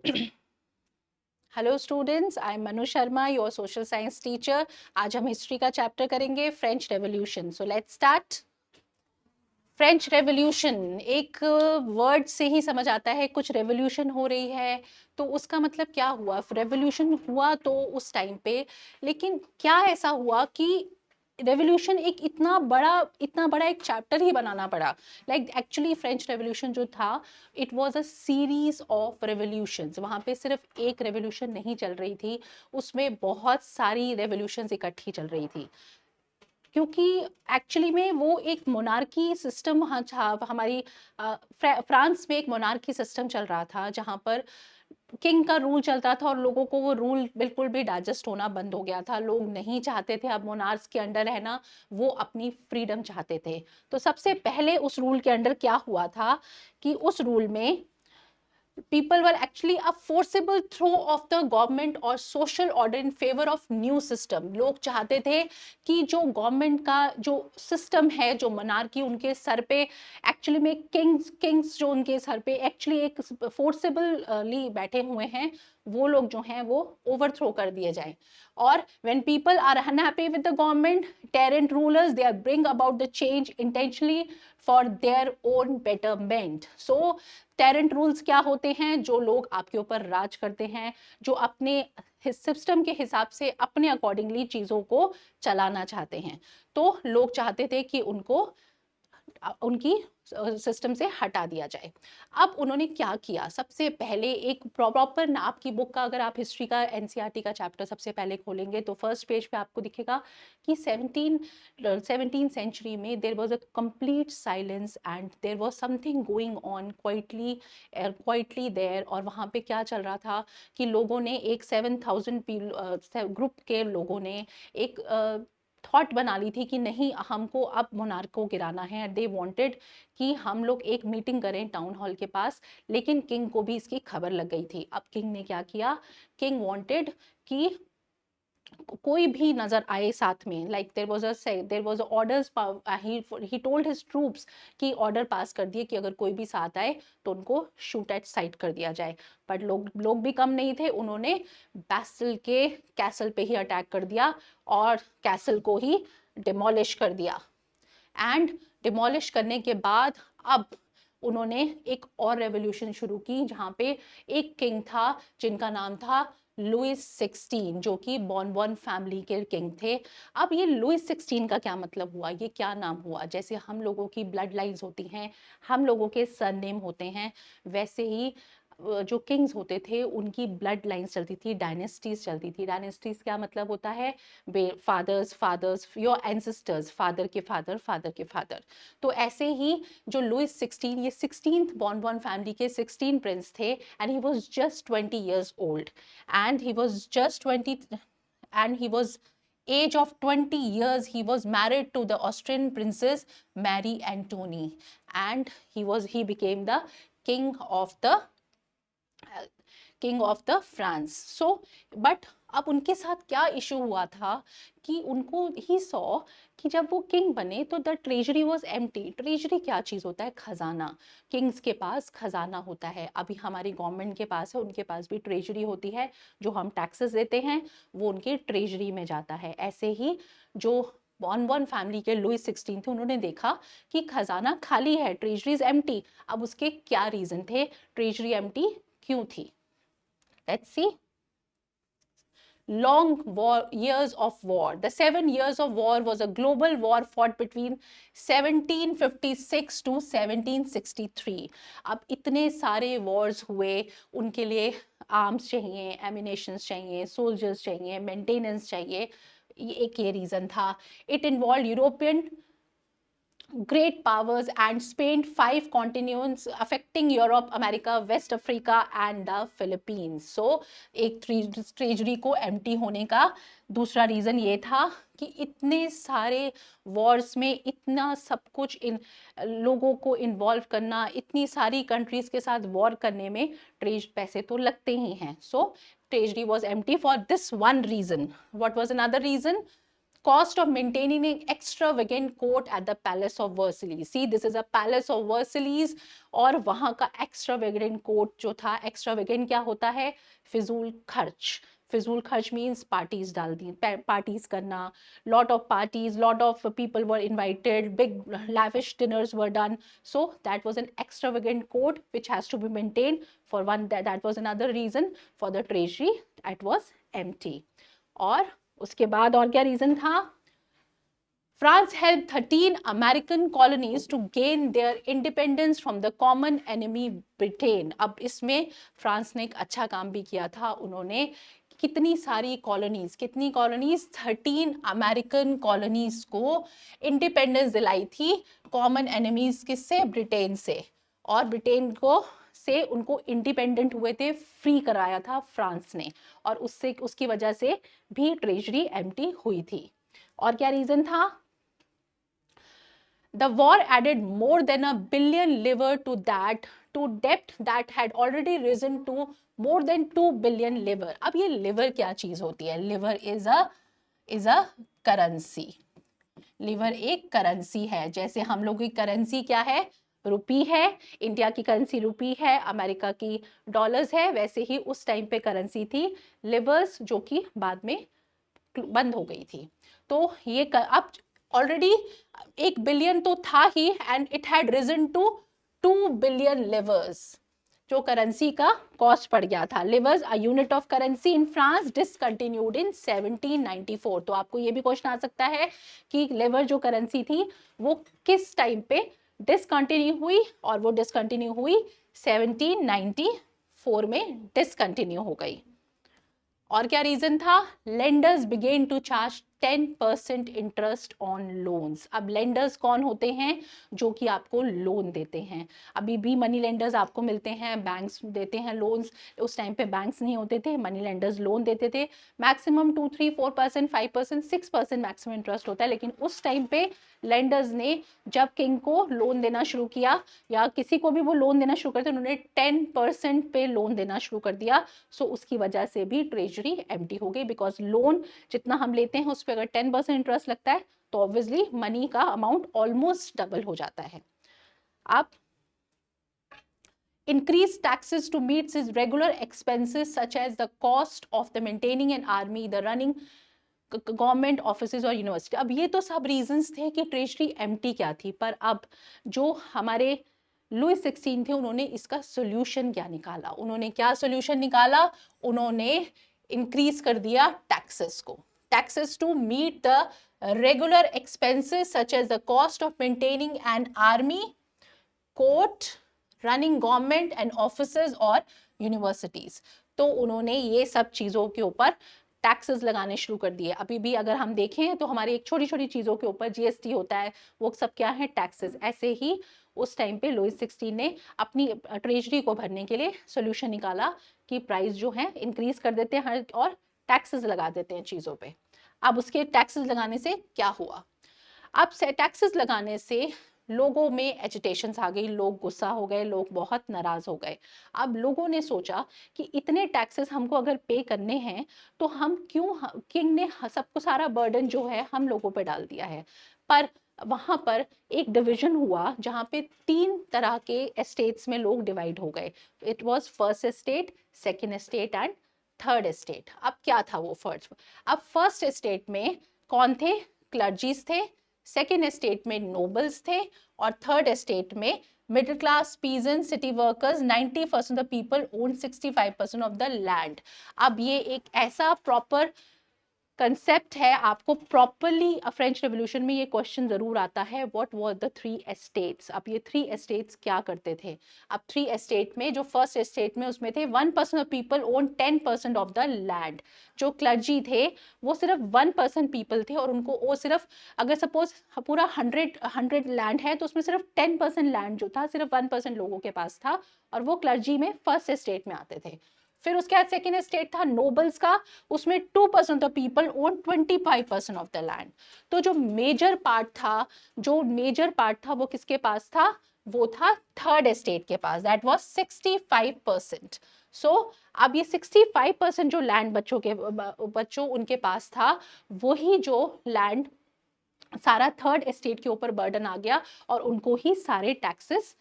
Hello students, I am Manu Sharma, your social science teacher. आज हम history का चैप्टर करेंगे, French revolution. So let's start. French revolution एक word से ही समझ आता है, कुछ रेवोल्यूशन हो रही है तो उसका मतलब क्या हुआ। रेवोल्यूशन हुआ तो उस टाइम पे, लेकिन क्या ऐसा हुआ कि रेवोल्यूशन एक इतना बड़ा एक चैप्टर ही बनाना पड़ा। लाइक एक्चुअली फ्रेंच रेवोल्यूशन जो था, it was a series of revolutions. वहाँ पे सिर्फ एक रेवोल्यूशन नहीं चल रही थी, उसमें बहुत सारी रेवोल्यूशंस इकट्ठी चल रही थी, क्योंकि एक्चुअली में वो एक मोनार्की सिस्टम वहाँ था। हमारी फ्रांस में एक मोनार्की सिस्टम चल रहा था, जहाँ पर किंग का रूल चलता था और लोगों को वो रूल बिल्कुल भी डाइजेस्ट होना बंद हो गया था। लोग नहीं चाहते थे अब मोनार्क्स के अंडर रहना, वो अपनी फ्रीडम चाहते थे। तो सबसे पहले उस रूल के अंडर क्या हुआ था कि उस रूल में people were actually a forcible throw of the government or social order in favor of new system। लोग चाहते थे कि जो गवर्नमेंट का जो सिस्टम है, जो मनार्की उनके सर पे, एक्चुअली में किंग्स जो उनके सर पे एक्चुअली एक फोर्सिबली बैठे हुए हैं, वो लोग जो हैं वो ओवरथ्रो कर दिए जाएं। और when people are unhappy with the government, tyrant rulers, they are bring about the change intentionally for their own betterment। so terrain rules क्या होते हैं? जो लोग आपके ऊपर राज करते हैं, जो अपने सिस्टम के हिसाब से अपने अकॉर्डिंगली चीज़ों को चलाना चाहते हैं, तो लोग चाहते थे कि उनको उनकी सिस्टम से हटा दिया जाए। अब उन्होंने क्या किया? सबसे पहले एक प्रॉपर आपकी बुक का, अगर आप हिस्ट्री का एनसीईआरटी का चैप्टर सबसे पहले खोलेंगे तो फर्स्ट पेज पे आपको दिखेगा कि 17 सेंचुरी में there was a complete silence and there was something going on quietly there. और वहाँ पे क्या चल रहा था कि लोगों ने एक 7,000 ग्रुप के लोगों ने एक थॉट बना ली थी कि नहीं, हमको अब मोनार्क को गिराना है। दे वांटेड कि हम लोग एक मीटिंग करें टाउन हॉल के पास, लेकिन किंग को भी इसकी खबर लग गई थी। अब किंग ने क्या किया? किंग वांटेड कि कोई भी नजर आए साथ में, like there was orders, he told his troops कि ऑर्डर पास कर दिए कि अगर कोई भी साथ आए तो उनको शूट एट साइट कर दिया जाए। बट लोग भी कम नहीं थे, उन्होंने बैस्टल के कैसल पे ही अटैक कर दिया और कैसल को ही डिमोलिश कर दिया। एंड डिमोलिश करने के बाद अब उन्होंने एक और रेवोल्यूशन शुरू की, जहाँ पे एक किंग था जिनका नाम था लुइस 16, जो कि बॉनबॉन फैमिली के किंग थे। अब ये लुइस 16 का क्या मतलब हुआ, ये क्या नाम हुआ? जैसे हम लोगों की ब्लड लाइन्स होती हैं, हम लोगों के सरनेम होते हैं, वैसे ही जो किंग्स होते थे उनकी ब्लड लाइन्स चलती थी, डायनेस्टीज चलती थी। डायनेस्टीज क्या मतलब होता है? Fathers fathers, your ancestors, father के फादर, फादर के फादर। तो ऐसे ही जो लुइस 16, ये 16th बॉनबॉन फैमिली के 16 प्रिंस थे, and he was just 20 years old, and he was just 20, and he was age of 20 years he was married to the Austrian princess Marie Antonie, and he became the king of the king of the France. So but अब उनके साथ क्या issue हुआ था कि उनको he saw कि जब वो किंग बने तो the treasury was empty. Treasury क्या चीज़ होता है? खजाना। किंग्स के पास खजाना होता है। अभी हमारी गवर्नमेंट के पास है, उनके पास भी ट्रेजरी होती है। जो हम टैक्सेस देते हैं वो उनके ट्रेजरी में जाता है। ऐसे ही जो बॉनबॉन फैमिली के लुइस 16 थे, उन्होंने देखा कि खजाना खाली है, ट्रेजरी इज एम्प्टी। अब उसके क्या रीजन थे? ट्रेजरी एम्प्टी क्यों थी? Let's see. Years of war. The 7 years of war was a global war fought between 1756 to 1763। अब इतने सारे wars हुए, उनके लिए आर्म्स चाहिए, एमिनेशंस चाहिए, सोल्जर्स चाहिए, मेंटेनेंस चाहिए। ये रीजन था। It involve European great powers and spanned 5 continents affecting Europe, America, West Africa and the Philippines। So एक ट्रेजरी को एम्प्टी होने का दूसरा रीजन ये था कि इतने सारे वॉर्स में इतना सब कुछ इन लोगों को इन्वॉल्व करना, इतनी सारी कंट्रीज के साथ वॉर करने में पैसे तो लगते ही हैं। So treasury was empty for this one reason. What was another reason? cost of maintaining an extravagant court at the palace of Versailles. See, this is a palace of Versailles, और वहां का extravagant court जो था, extravagant क्या होता है, फिजूल खर्च. फिजूल खर्च मीन्स पार्टीज डाल दी, पार्टीज करना, lot of parties, lot of people were invited, big lavish dinners were done. So that was an extravagant court which has to be maintained. For one, that was another reason for the treasury, it was empty. और उसके बाद और क्या reason था, France helped 13 American colonies to gain their independence from the common enemy Britain. अब इसमें France ने एक अच्छा काम भी किया था, उन्होंने कितनी सारी कॉलोनीज, कितनी कॉलोनीज, 13 अमेरिकन कॉलोनीज को इंडिपेंडेंस दिलाई थी कॉमन एनिमीज किससे, ब्रिटेन से, और ब्रिटेन को से उनको इंडिपेंडेंट हुए थे, फ्री कराया था फ्रांस ने, और उससे उसकी वजह से भी ट्रेजरी एम्प्टी हुई थी. और क्या रीजन था, The war added more than $1 billion liver to debt that had already risen to more than 2 billion liver. अब ये liver क्या चीज होती है, liver is a currency. Liver एक करेंसी है, जैसे हम लोग की करेंसी क्या है, रुपी है, इंडिया की करेंसी रुपी है, अमेरिका की डॉलर्स है, वैसे ही उस टाइम पे करेंसी थी लिवर्स, जो कि बाद में बंद हो गई थी. तो ये अब ऑलरेडी 1 बिलियन तो था ही, and it had reason to 2 billion livres, जो करेंसी का कॉस्ट पड़ गया था. Livres a unit of currency in France discontinued in 1794. तो आपको ये भी क्वेश्चन आ सकता है कि लिवर जो करेंसी थी वो किस टाइम पे डिसकंटिन्यू हुई, और वो डिसकंटिन्यू हुई 1794 में डिसकंटिन्यू हो गई. और क्या रीजन था, lenders began to charge 10% interest on loans. अब लेंडर्स कौन होते हैं, जो कि आपको लोन देते हैं. अभी भी मनी लेंडर्स आपको मिलते हैं, बैंक्स देते हैं लोन्स, उस टाइम पे बैंक्स नहीं होते थे, मनी लेंडर्स लोन देते थे. मैक्सिमम 2, 3, 4%, 5%, 6% मैक्सिमम इंटरेस्ट होता है, लेकिन उस टाइम पे लेंडर्स ने जब किंग को लोन देना शुरू किया, या किसी को भी वो लोन देना शुरू करते, उन्होंने 10% पे लोन देना शुरू कर दिया. सो उसकी वजह से भी ट्रेजरी एम्प्टी हो गई, बिकॉज लोन जितना हम लेते हैं उस पर अगर 10% इंटरेस्ट लगता है तो ऑब्वियसली मनी का अमाउंट ऑलमोस्ट डबल हो जाता है. अब increase taxes to meet his regular expenses such as the cost of the maintaining an army, the running government offices और यूनिवर्सिटी. अब ये तो सब रीजंस थे कि ट्रेजरी एम्प्टी क्या थी, पर अब जो हमारे लुइस 16 थे, उन्होंने इसका सोल्यूशन क्या निकाला, उन्होंने क्या सोल्यूशन निकाला, उन्होंने इंक्रीज कर दिया टैक्सेस को. Taxes to meet the regular expenses such as the cost of maintaining an army, court, running government and offices और यूनिवर्सिटीज. तो उन्होंने ये सब चीजों के ऊपर टैक्सेस लगाने शुरू कर दिए. अभी भी अगर हम देखें तो हमारी एक छोटी छोटी चीज़ों के ऊपर जीएसटी होता है, वो सब क्या है, टैक्सेस. ऐसे ही उस टाइम पे लुइस 16 ने अपनी ट्रेजरी को भरने के लिए सोल्यूशन निकाला कि प्राइस जो है इंक्रीज कर देते हैं और टैक्सेस लगा देते हैं चीज़ों पे. अब उसके टैक्सेस लगाने से क्या हुआ, अब से टैक्सेस लगाने से लोगों में एजिटेशंस आ गई, लोग गुस्सा हो गए, लोग बहुत नाराज हो गए. अब लोगों ने सोचा कि इतने टैक्सेस हमको अगर पे करने हैं तो हम क्यों, किंग ने सबको सारा बर्डन जो है हम लोगों पे डाल दिया है. पर वहां पर एक डिवीजन हुआ जहां पे 3 तरह के एस्टेट्स में लोग डिवाइड हो गए. It was first estate, second estate and third estate. अब क्या था वो फर्स्ट, अब फर्स्ट एस्टेट में कौन थे, क्लर्जीज थे, सेकेंड एस्टेट में नोबल्स थे, और थर्ड एस्टेट में middle class, peasant, city workers. 90% of the people own 65% of the land. अब ये एक ऐसा प्रॉपर कंसेप्ट है, आपको प्रॉपरली फ्रेंच रेवोल्यूशन में ये क्वेश्चन जरूर आता है, व्हाट वर द 3 एस्टेट्स. अब ये 3 एस्टेट्स क्या करते थे. अब 3 एस्टेट में जो फर्स्ट एस्टेट में उसमें थे 1% of people own 10% of the land. जो क्लर्जी थे वो सिर्फ 1% पीपल थे, और उनको वो सिर्फ, अगर सपोज पूरा 100 लैंड है तो उसमें सिर्फ 10% लैंड जो था सिर्फ 1% लोगों के पास था, और वो क्लर्जी में फर्स्ट एस्टेट में आते थे. फिर उसके बाद सेकेंड एस्टेट था नोबल्स का, उसमें 2% of people own 25% of the land. तो जो मेजर पार्ट था वो किसके पास था, वो था थर्ड एस्टेट के पास, दैट वाज 65%. सो अब ये 65% जो लैंड बच्चों उनके पास था, वही जो लैंड सारा थर्ड एस्टेट के ऊपर बर्डन आ गया और उनको ही सारे टैक्सेस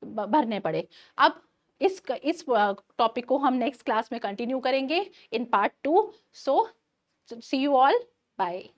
भरने पड़े। अब इस टॉपिक को हम नेक्स्ट क्लास में कंटिन्यू करेंगे in part 2। So see you all, bye.